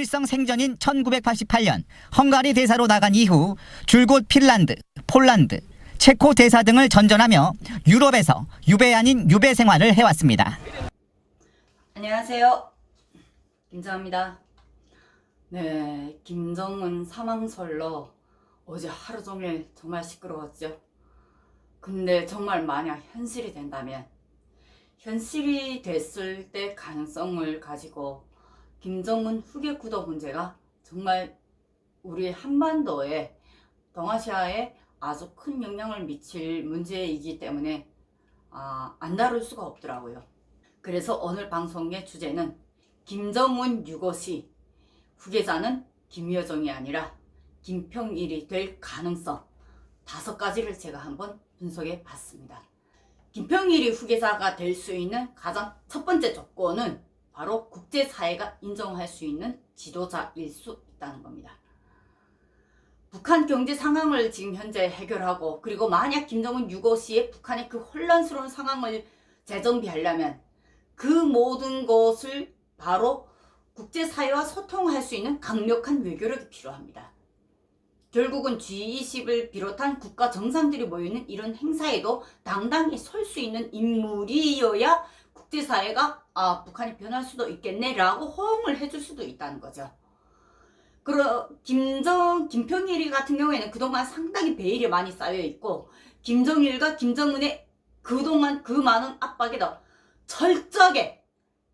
일성 생전인 1988년 헝가리 대사로 나간 이후 줄곧 핀란드, 폴란드, 체코 대사 등을 전전하며 유럽에서 유배 아닌 유배 생활을 해왔습니다. 안녕하세요. 김정입니다. 네, 김정은 사망설로 어제 하루 종일 정말 시끄러웠죠. 근데 정말 만약 현실이 된다면, 현실이 됐을 때 가능성을 가지고 김정은 후계 구도 문제가 정말 우리 한반도에, 동아시아에 아주 큰 영향을 미칠 문제이기 때문에 안 다룰 수가 없더라고요. 그래서 오늘 방송의 주제는 김정은 유고시 후계자는 김여정이 아니라 김평일이 될 가능성 5가지를 제가 한번 분석해 봤습니다. 김평일이 후계자가 될 수 있는 가장 첫 번째 조건은 바로 국제사회가 인정할 수 있는 지도자일 수 있다는 겁니다. 북한 경제 상황을 지금 현재 해결하고, 그리고 만약 김정은 유고시에 북한의 그 혼란스러운 상황을 재정비하려면 그 모든 것을 바로 국제사회와 소통할 수 있는 강력한 외교력이 필요합니다. 결국은 G20을 비롯한 국가 정상들이 모이는 이런 행사에도 당당히 설 수 있는 인물이어야 국제사회가 북한이 변할 수도 있겠네 라고 호응을 해줄 수도 있다는 거죠. 김평일이 같은 경우에는 그동안 상당히 베일이 많이 쌓여있고, 김정일과 김정은의 그동안 그 많은 압박에도 철저하게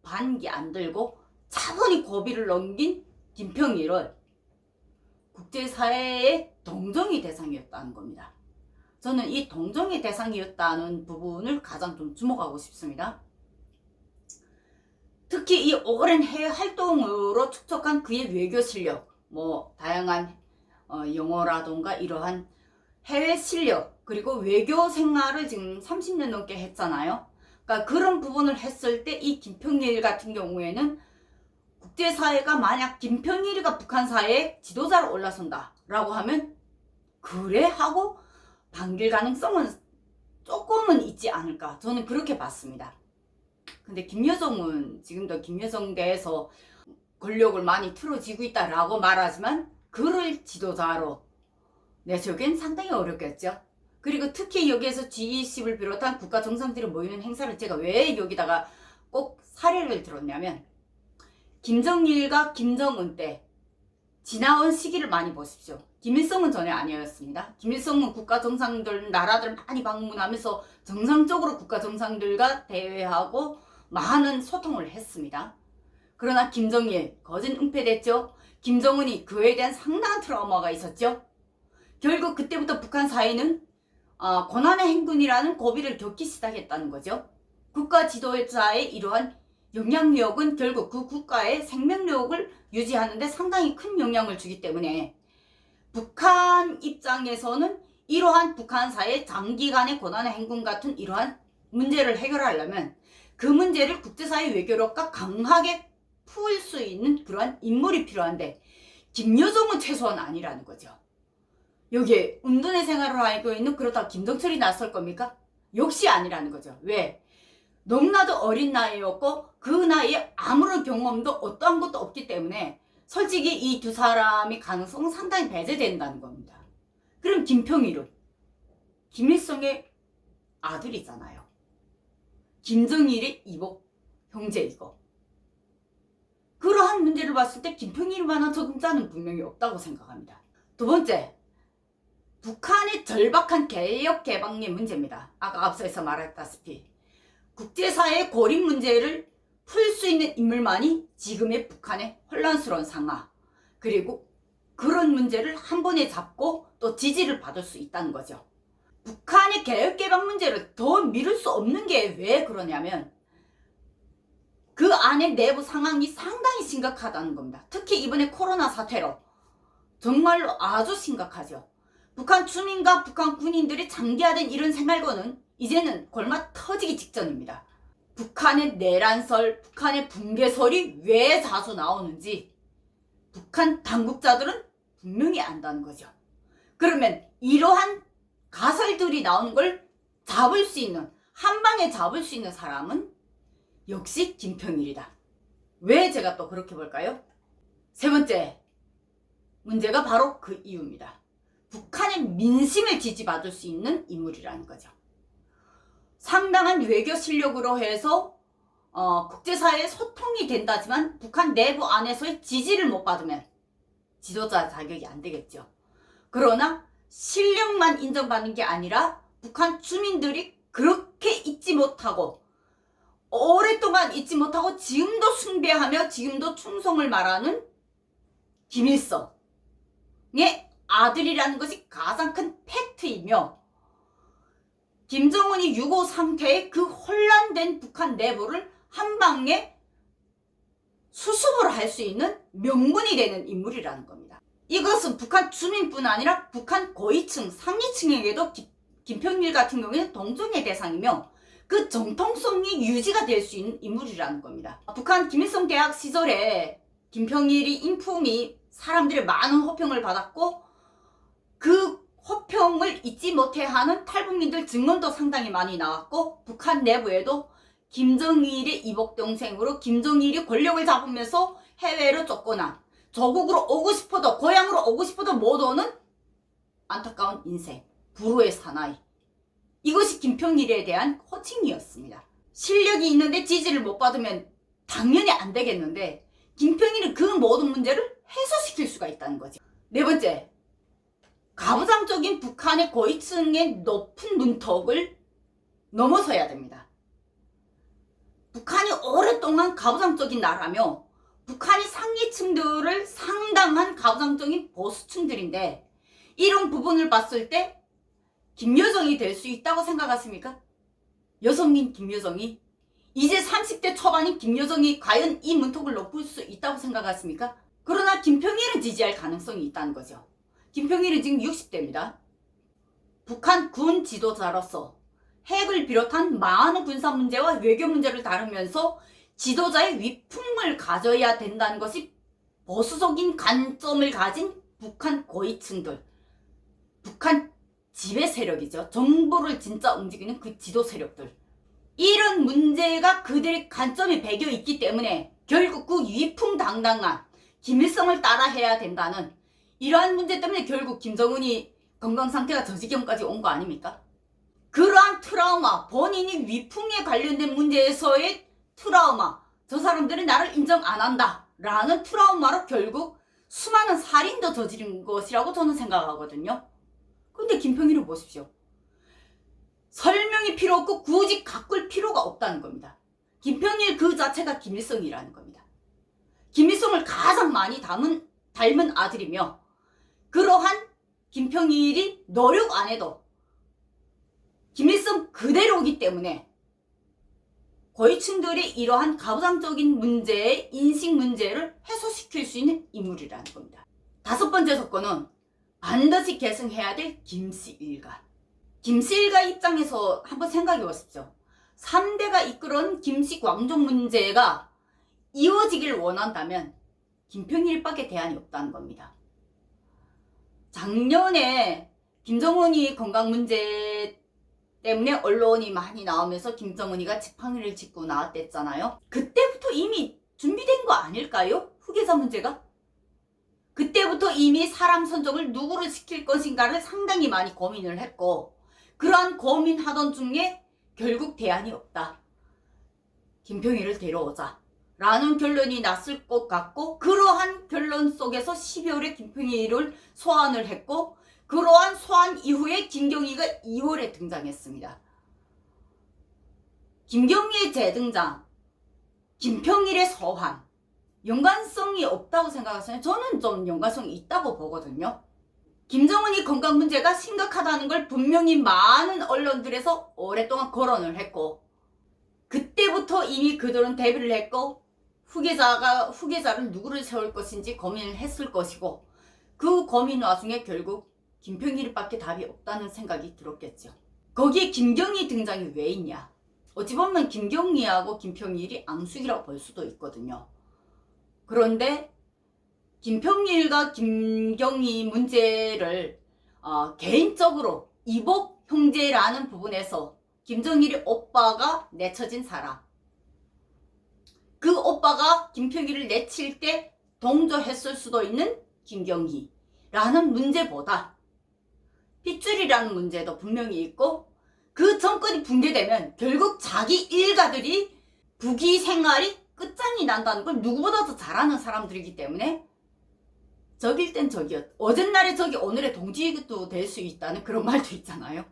반기 안 들고 차분히 고비를 넘긴 김평일은 국제사회의 동정의 대상이었다는 겁니다. 저는 이 동정의 대상이었다는 부분을 가장 좀 주목하고 싶습니다. 특히 이 오랜 해외 활동으로 축적한 그의 외교 실력, 다양한 영어라던가 이러한 해외 실력, 그리고 외교 생활을 지금 30년 넘게 했잖아요. 그러니까 그런 부분을 했을 때 이 김평일 같은 경우에는 국제사회가 만약 김평일이가 북한 사회의 지도자로 올라선다 라고 하면 그래 하고 반길 가능성은 조금은 있지 않을까, 저는 그렇게 봤습니다. 근데 김여정은 지금도 김여정대에서 권력을 많이 틀어지고 있다라고 말하지만 그를 지도자로 내세우기엔 상당히 어렵겠죠. 그리고 특히 여기에서 G20을 비롯한 국가 정상들이 모이는 행사를 제가 왜 여기다가 꼭 사례를 들었냐면, 김정일과 김정은 때 지나온 시기를 많이 보십시오. 김일성은 전혀 아니었습니다. 김일성은 국가 정상들, 나라들 많이 방문하면서 정상적으로 국가 정상들과 대회하고 많은 소통을 했습니다. 그러나 김정일 거진 은폐됐죠. 김정은이 그에 대한 상당한 트라우마가 있었죠. 결국 그때부터 북한 사회는 고난의 행군이라는 고비를 겪기 시작했다는 거죠. 국가 지도자의 이러한 영향력은 결국 그 국가의 생명력을 유지하는 데 상당히 큰 영향을 주기 때문에 북한 입장에서는 이러한 북한 사회의 장기간의 고난의 행군 같은 이러한 문제를 해결하려면 그 문제를 국제사회 외교력과 강하게 풀 수 있는 그러한 인물이 필요한데 김여정은 최소한 아니라는 거죠. 여기에 운둔의 생활을 알고 있는, 그렇다고 김정철이 나설 겁니까? 역시 아니라는 거죠. 왜? 너무나도 어린 나이였고 그 나이에 아무런 경험도 어떠한 것도 없기 때문에 솔직히 이 두 사람의 가능성은 상당히 배제된다는 겁니다. 그럼 김평일은 김일성의 아들이잖아요. 김정일의 이복 형제이고, 그러한 문제를 봤을 때 김평일만한 적임자는 분명히 없다고 생각합니다. 두 번째, 북한의 절박한 개혁 개방의 문제입니다. 아까 앞서서 말했다시피 국제사회의 고립 문제를 풀 수 있는 인물만이 지금의 북한의 혼란스러운 상황, 그리고 그런 문제를 한 번에 잡고 또 지지를 받을 수 있다는 거죠. 북한의 개혁 개방 문제를 더 미룰 수 없는 게 왜 그러냐면 그 안에 내부 상황이 상당히 심각하다는 겁니다. 특히 이번에 코로나 사태로 정말로 아주 심각하죠. 북한 주민과 북한 군인들이 장기화된 이런 생활고는 이제는 골마 터지기 직전입니다. 북한의 내란설, 북한의 붕괴설이 왜 자주 나오는지 북한 당국자들은 분명히 안다는 거죠. 그러면 이러한 가설들이 나오는 걸 잡을 수 있는, 한 방에 잡을 수 있는 사람은 역시 김평일이다. 왜 제가 또 그렇게 볼까요? 세 번째 문제가 바로 그 이유입니다. 북한의 민심을 지지받을 수 있는 인물이라는 거죠. 상당한 외교 실력으로 해서 국제사회에 소통이 된다지만 북한 내부 안에서의 지지를 못 받으면 지도자 자격이 안 되겠죠. 그러나 실력만 인정받는 게 아니라 북한 주민들이 그렇게 잊지 못하고 오랫동안 잊지 못하고 지금도 숭배하며 지금도 충성을 말하는 김일성의 아들이라는 것이 가장 큰 팩트이며, 김정은이 유고 상태의 그 혼란된 북한 내부를 한 방에 수습을 할 수 있는 명분이 되는 인물이라는 겁니다. 이것은 북한 주민뿐 아니라 북한 고위층, 상위층에게도 김평일 같은 경우에는 동정의 대상이며 그 정통성이 유지가 될 수 있는 인물이라는 겁니다. 북한 김일성 대학 시절에 김평일이 인품이 사람들의 많은 호평을 받았고 그 호평을 잊지 못해하는 탈북민들 증언도 상당히 많이 나왔고, 북한 내부에도 김정일의 이복동생으로 김정일이 권력을 잡으면서 해외로 쫓겨난, 조국으로 오고 싶어도 고향으로 오고 싶어도 못 오는 안타까운 인생, 불후의 사나이, 이것이 김평일에 대한 호칭이었습니다. 실력이 있는데 지지를 못 받으면 당연히 안 되겠는데 김평일은 그 모든 문제를 해소시킬 수가 있다는 거죠. 네 번째, 가부장적인 북한의 고위층의 높은 문턱을 넘어서야 됩니다. 북한이 오랫동안 가부장적인 나라며 북한이 상위층들을 상당한 가부장적인 보수층들인데, 이런 부분을 봤을 때 김여정이 될 수 있다고 생각하십니까? 여성인 김여정이, 이제 30대 초반인 김여정이 과연 이 문턱을 높일 수 있다고 생각하십니까? 그러나 김평일은 지지할 가능성이 있다는 거죠. 김평일은 지금 60대입니다. 북한 군 지도자로서 핵을 비롯한 많은 군사 문제와 외교 문제를 다루면서 지도자의 위풍을 가져야 된다는 것이 보수적인 관점을 가진 북한 고위층들, 북한 지배 세력이죠. 정부를 진짜 움직이는 그 지도 세력들, 이런 문제가 그들의 관점에 배겨 있기 때문에 결국 그 위풍당당한 김일성을 따라해야 된다는 이러한 문제 때문에 결국 김정은이 건강 상태가 저 지경까지 온 거 아닙니까? 그러한 트라우마, 본인이 위풍에 관련된 문제에서의 트라우마, 저 사람들은 나를 인정 안 한다 라는 트라우마로 결국 수많은 살인도 저지른 것이라고 저는 생각하거든요. 근데 김평일을 보십시오. 설명이 필요 없고 굳이 가꿀 필요가 없다는 겁니다. 김평일 그 자체가 김일성이라는 겁니다. 김일성을 가장 많이 닮은 아들이며, 그러한 김평일이 노력 안 해도 김일성 그대로이기 때문에 고위층들이 이러한 가부장적인 문제의 인식 문제를 해소시킬 수 있는 인물이라는 겁니다. 다섯 번째 조건은 반드시 계승해야 될 김씨 일가. 김씨 일가 입장에서 한번 생각해 보십시오. 3대가 이끌어온 김씨 광종 문제가 이어지길 원한다면 김평일밖에 대안이 없다는 겁니다. 작년에 김정은이 건강 문제 때문에 언론이 많이 나오면서 김정은이가 지팡이를 짚고 나왔댔잖아요. 그때부터 이미 준비된 거 아닐까요? 후계자 문제가? 그때부터 이미 사람 선정을 누구를 시킬 것인가를 상당히 많이 고민을 했고, 그러한 고민하던 중에 결국 대안이 없다, 김평일을 데려오자 라는 결론이 났을 것 같고, 그러한 결론 속에서 12월에 김평일을 소환을 했고, 그러한 소환 이후에 김경희가 2월에 등장했습니다. 김경희의 재등장, 김평일의 소환, 연관성이 없다고 생각하세요? 저는 좀 연관성이 있다고 보거든요. 김정은이 건강 문제가 심각하다는 걸 분명히 많은 언론들에서 오랫동안 거론을 했고, 그때부터 이미 그들은 대비를 했고, 후계자를 누구를 세울 것인지 고민을 했을 것이고, 그 고민 와중에 결국 김평일밖에 답이 없다는 생각이 들었겠죠. 거기에 김경희 등장이 왜 있냐? 어찌 보면 김경희하고 김평일이 앙숙이라고 볼 수도 있거든요. 그런데 김평일과 김경희 문제를 개인적으로 이복 형제라는 부분에서 김정일의 오빠가 내쳐진 사람, 그 오빠가 김평일을 내칠 때 동조했을 수도 있는 김경희라는 문제보다 핏줄이라는 문제도 분명히 있고, 그 정권이 붕괴되면 결국 자기 일가들이 부귀 생활이 끝장이 난다는 걸 누구보다도 잘 아는 사람들이기 때문에 적일 땐 적이었, 어젠날의 적이 오늘의 동지도 될 수 있다는 그런 말도 있잖아요.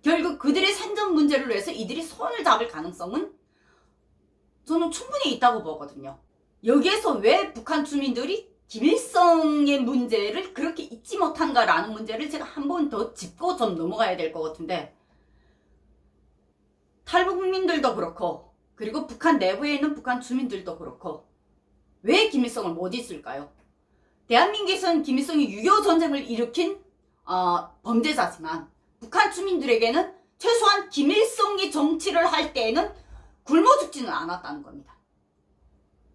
결국 그들의 생존 문제를 위해서 이들이 손을 잡을 가능성은 저는 충분히 있다고 보거든요. 여기에서 왜 북한 주민들이 김일성의 문제를 그렇게 잊지 못한가라는 문제를 제가 한 번 더 짚고 좀 넘어가야 될 것 같은데, 탈북민들도 그렇고 그리고 북한 내부에 있는 북한 주민들도 그렇고 왜 김일성을 못 잊을까요? 대한민국에서는 김일성이 6.25 전쟁을 일으킨 범죄자지만 북한 주민들에게는 최소한 김일성이 정치를 할 때에는 굶어 죽지는 않았다는 겁니다.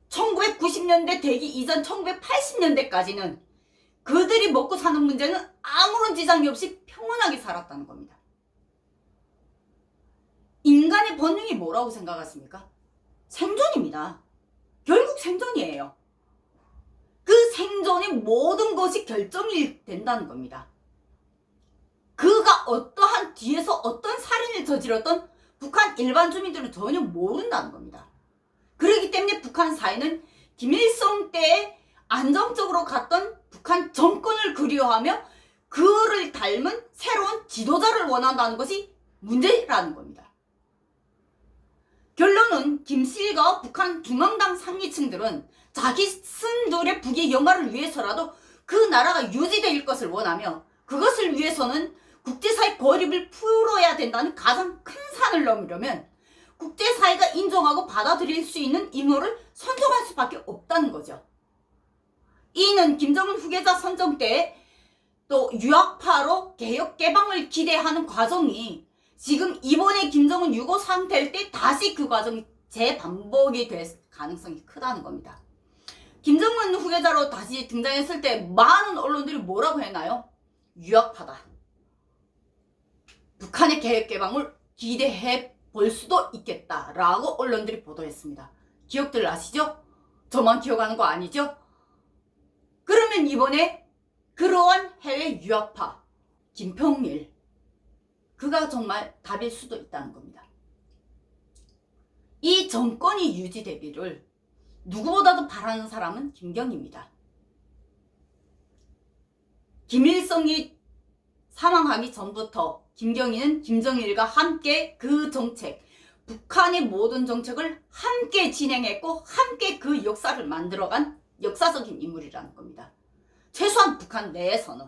1990년대 되기 이전 1980년대까지는 그들이 먹고 사는 문제는 아무런 지장이 없이 평온하게 살았다는 겁니다. 인간의 본능이 뭐라고 생각하십니까? 생존입니다. 결국 생존이에요. 그 생존의 모든 것이 결정이 된다는 겁니다. 그가 어떠한 뒤에서 어떤 살인을 저질렀던 북한 일반 주민들은 전혀 모른다는 겁니다. 그렇기 때문에 북한 사회는 김일성 때에 안정적으로 갔던 북한 정권을 그리워하며 그를 닮은 새로운 지도자를 원한다는 것이 문제라는 겁니다. 결론은 김씨가 북한 중앙당 상위층들은 자기 스승들의 부귀 영화를 위해서라도 그 나라가 유지될 것을 원하며, 그것을 위해서는 국제사회 고립을 풀어야 된다는 가장 큰 산을 넘으려면 국제사회가 인정하고 받아들일 수 있는 임무를 선정할 수밖에 없다는 거죠. 이는 김정은 후계자 선정 때 또 유학파로 개혁 개방을 기대하는 과정이 지금 이번에 김정은 6.25 상태일 때 다시 그 과정이 재반복이 될 가능성이 크다는 겁니다. 김정은 후계자로 다시 등장했을 때 많은 언론들이 뭐라고 했나요? 유학파다. 북한의 개혁 개방을 기대해 볼 수도 있겠다라고 언론들이 보도했습니다. 기억들 나시죠? 저만 기억하는 거 아니죠? 그러면 이번에 그러한 해외 유학파 김평일, 그가 정말 답일 수도 있다는 겁니다. 이 정권이 유지되기를 누구보다도 바라는 사람은 김경희입니다. 김일성이 사망하기 전부터 김경희는 김정일과 함께 그 정책, 북한의 모든 정책을 함께 진행했고 함께 그 역사를 만들어간 역사적인 인물이라는 겁니다. 최소한 북한 내에서는.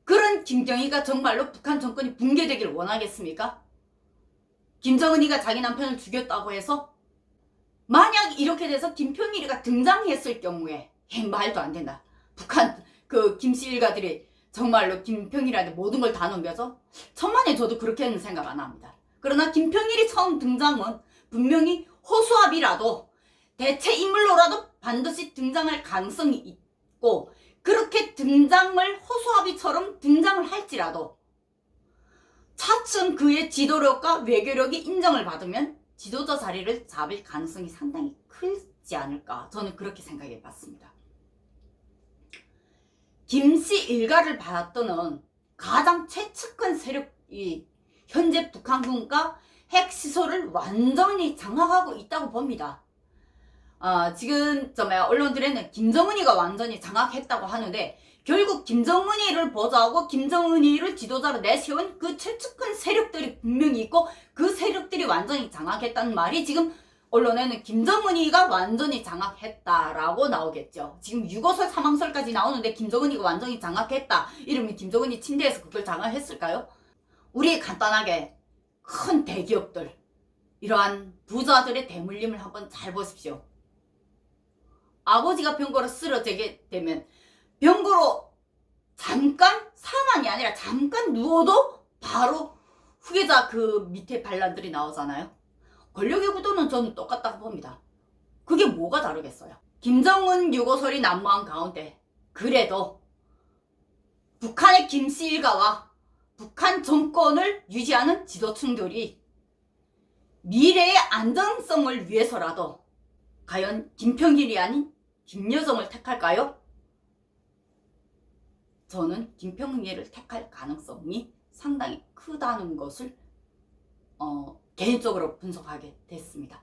그런 김경희가 정말로 북한 정권이 붕괴되기를 원하겠습니까? 김정은이가 자기 남편을 죽였다고 해서 만약 이렇게 돼서 김평일이가 등장했을 경우에 말도 안 된다. 북한 그 김씨 일가들이 정말로 김평일한테 모든 걸 다 넘겨서 천만에 저도 그렇게는 생각 안 합니다. 그러나 김평일이 처음 등장은 분명히 호수아비라도 대체 인물로라도 반드시 등장할 가능성이 있고, 그렇게 등장을 호수아비처럼 등장을 할지라도 차츰 그의 지도력과 외교력이 인정을 받으면 지도자 자리를 잡을 가능성이 상당히 크지 않을까, 저는 그렇게 생각해 봤습니다. 김씨 일가를 받아쓰는 가장 최측근 세력이 현재 북한군과 핵시설을 완전히 장악하고 있다고 봅니다. 지금 언론들에는 김정은이가 완전히 장악했다고 하는데, 결국 김정은이를 보좌하고 김정은이를 지도자로 내세운 그 최측근 세력들이 분명히 있고, 그 세력들이 완전히 장악했다는 말이 지금 언론에는 김정은이가 완전히 장악했다라고 나오겠죠. 지금 6.25설 사망설까지 나오는데 김정은이가 완전히 장악했다 이러면 김정은이 침대에서 그걸 장악했을까요? 우리 간단하게 큰 대기업들, 이러한 부자들의 대물림을 한번 잘 보십시오. 아버지가 병고로 쓰러지게 되면 병고로 잠깐 사망이 아니라 잠깐 누워도 바로 후계자 그 밑에 반란들이 나오잖아요. 권력의 구도는 저는 똑같다고 봅니다. 그게 뭐가 다르겠어요? 김정은 6.25설이 난무한 가운데 그래도 북한의 김씨 일가와 북한 정권을 유지하는 지도층들이 미래의 안정성을 위해서라도 과연 김평일이 아닌 김여정을 택할까요? 저는 김평일을 택할 가능성이 상당히 크다는 것을 개인적으로 분석하게 됐습니다.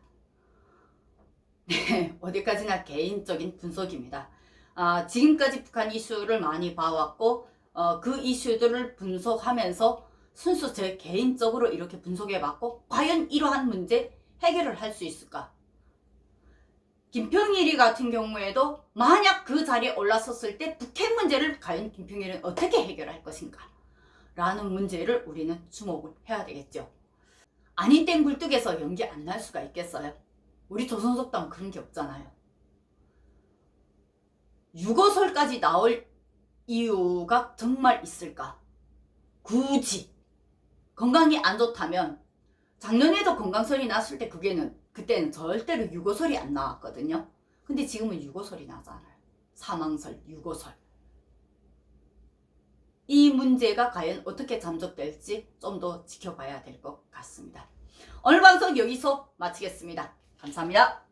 네, 어디까지나 개인적인 분석입니다. 지금까지 북한 이슈를 많이 봐왔고 그 이슈들을 분석하면서 순수 제 개인적으로 이렇게 분석해봤고 과연 이러한 문제 해결을 할 수 있을까? 김평일이 같은 경우에도 만약 그 자리에 올라섰을 때 북핵 문제를 과연 김평일은 어떻게 해결할 것인가? 라는 문제를 우리는 주목을 해야 되겠죠. 아닌 땡 굴뚝에서 연기 안 날 수가 있겠어요? 우리 조선속담 그런 게 없잖아요. 유거설까지 나올 이유가 정말 있을까? 굳이 건강이 안 좋다면 작년에도 건강설이 났을 때 그때는 절대로 유거설이 안 나왔거든요. 근데 지금은 유거설이 나잖아요. 사망설, 유거설. 이 문제가 과연 어떻게 잠적될지 좀 더 지켜봐야 될 것 같습니다. 오늘 방송 여기서 마치겠습니다. 감사합니다.